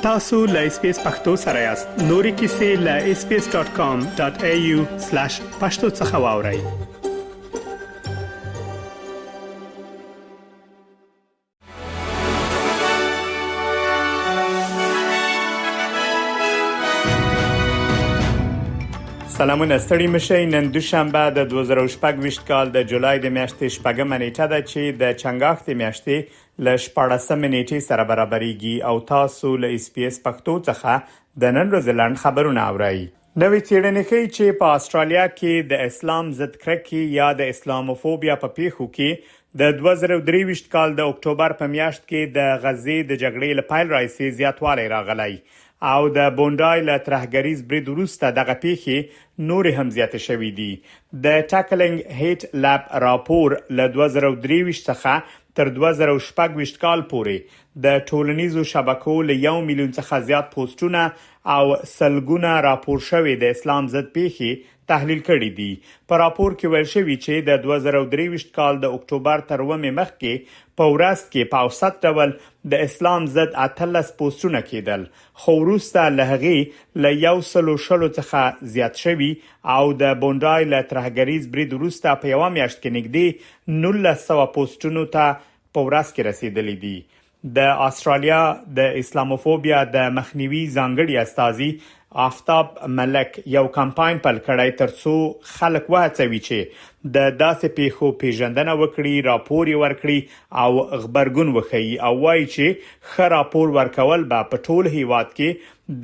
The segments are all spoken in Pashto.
tasu.lspace پښتو سره یاست. نوري کیسې له sbs.com.au/pakhtosakhawauri. سلامونه ستړي مشئ. نن دوشنبه د 2024 کال د جولای د میاشتې شپږمه نیټه ده چې د چنګاښ د میاشتې ل 14مې نیټې سره برابرېږي او تاسو له SBS پښتو څخه د نن ورځې لاند خبرونه اورئ. نوې څېړنې ښیي چې په استرالیا کې د اسلام ضد کرکې یا د اسلاموفوبیا په پیښو کې د 2023 کال د اکتوبر په میاشت کې د غزې د جګړې له پیل راهیسې زیاتوالی راغلی او د بونډای له ترهګریز برید وروسته دغه پیښې نور هم زیاتې شوې دي. د ټاکلینګ هیټ لاب راپور له 2023 څخه تر 2024 کال پورې د ټولنیزو شبکو له 1 میلیون څخه زیات پوسټونه او سلګونه راپور شوې د اسلام ضد پیښې تحلیل کړي دي. په راپور کې ویل شوی چې د 2023 کال د اکتوبر تر 1 مخکې په ورځ کې په اوسط ډول د اسلام ضد 18 پوسټونه کېدل، خو وروسته له هغې له 100 څخه زیات شوي او د بونډای له ترهګریز برید وروسته په یوه میاشت کې نږدې 1900 پوسټونو ته په ورځ کې رسیدلي دي. د استرالیا د اسلاموفوبیا د مخنیوي ځانګړي استازي آفتاب ملک یو کمپاین پیل کړی ترڅو خلک وهڅوي چې د داسې پیښو پیژندنه وکړي، راپور ورکړي او خبرګون وښيي او وایي چې ښه راپور ورکول به په ټول هیواد کې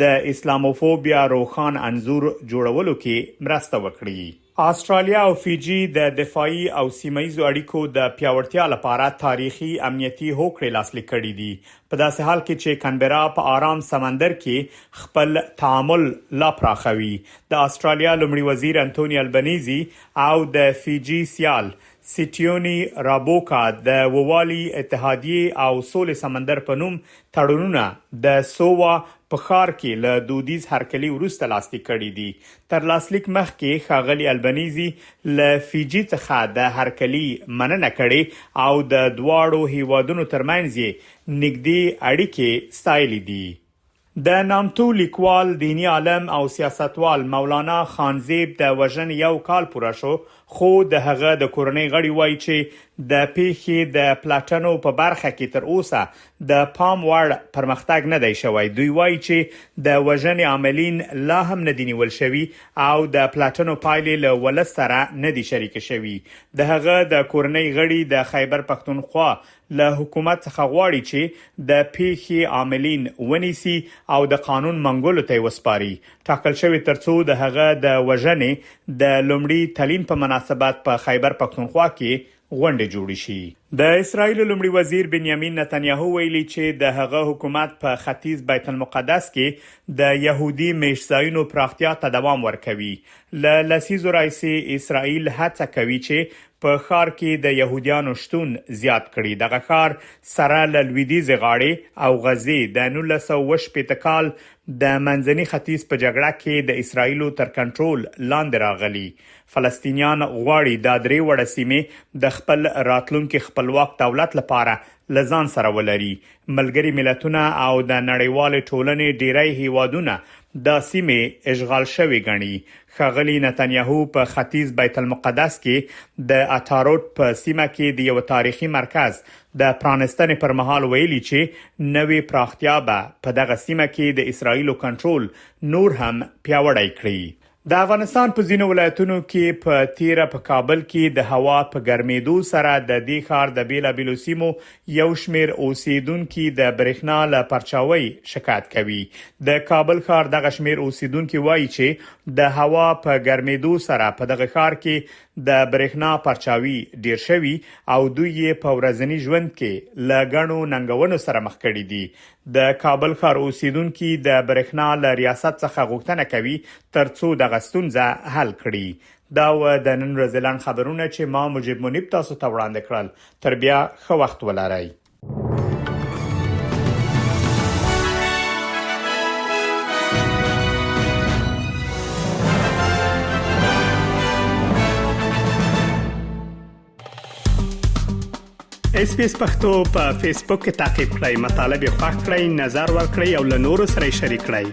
د اسلاموفوبیا روښان انځور جوړولو کې مرسته وکړي. استرالیا او فیجی د دفاعي او سیمه‌ایزو اړیکو د پیاوړتیا لپاره تاریخي امنیتي هوکړې لاسلیک کړې دي، په داسې حال کې چې کانبرا په آرام سمندر کې خپل تعامل لا پراخوي. د استرالیا لومړي وزیر انټونی البنيزي او د فیجی سیال سیټیونی رابوکا د ووالي اتحادیه او سولې سمندر په نوم تړونونه د سووا په ښار کې له دودیز هرکلي وروسته لاسلیک کړي دي. تر لاسلیک مخکې ښاغلي البنيزي له فیجی څخه د هرکلي مننه کړې او د دواړو هیوادونو ترمنځ نږدې اړیکې ستایلې دي. د نامتو لیکوال، دینی عالم او سیاستوال مولانا خانزیب د وژنې یو کال پوره شو، خو د هغه د کورنۍ غړي وایي چې د پیښې د پلاټنو په برخه کې تر اوسه د پام وړ پرمختګ نه دی شوی. دوی وایي چې د وژنې عاملین لا هم نه دي نیول شوي او د پلاټنو پایلې له ولس سره نه دي شریک شوي. د هغه د کورنۍ غړي د خیبر پښتونخوا له حکومت څخه غواړي چې د پیښې عاملین ونیسي او د قانون منګولو ته وسپاري. ټاکل شوی ترڅو د هغه د وژنې د لومړي تلین په مناسبت په خیبر پښتونخوا کې غونډه جوړ شي. د اسرایل لومړي وزیر بنیامین نتنیاهو ویلي چې د هغه حکومت په ختیځ بیت المقدس کې د يهودي میشتځایونو پراختیا ته دوام ورکوي. له لسیزو راهیسې اسرایل هڅه کوي چې په ښار کې د يهوديانو شتون زیات کړي. دغه ښار سره له لویدیځ غاړې او غزې د 1918 کال د منځني ختیځ په جګړه کې د اسرایلو تر کنټرول لاندې راغلي. فلسطینیان غواړي د درې وړه سیمې د خپل راتلونکي خپلواک دولت لپاره لزان سره ولري. ملګری ملتونه او د نړیوال ټولنې ډیری هیوادونه د سیمې اشغال شوی غني. ښاغلي نتنیاهو په ختیځ بیت المقدس کې د اتاروت په سیمه کې د یو تاریخي مرکز د پرانستنې پر مهال ویلي چې نوې پراختیا به په دغه سیمه کې د اسرایلو کنټرول نور هم پیاوړی کړي. د افغانستان په ځینو ولایتونو کې په تیره په کابل کې د هوا په ګرمېدو سره د دې ښار د بیلابیلو سیمو یو شمېر اوسیدونکو د برېښنا له پرچاوۍ شکایت کوي. د کابل ښار دغه شمېر اوسیدونکو وایي چې د هوا په ګرمېدو سره په دغه ښار کې د برېښنا پرچاوي ډیر شوي او دوی په ورځني ژوند کې له غنو ننګونو سره مخ کړي دي. د کابل ښار اوسیدونکو د برېښنا له ریاست څخه غوښتنه کوي ترڅو دغه ستونزه حل کړي. دا و د نن ورځې لاند خبرونه چې ما مجيب منیب تاسو ته وړاندې کړل. تر بیا ښه وخت ولرئ. اس پی اس پختو په فیسبوک کې تعقیب کړئ، مطالب یې خوښ کړئ، نظر ورکړئ او له نورو سره شریک کړئ.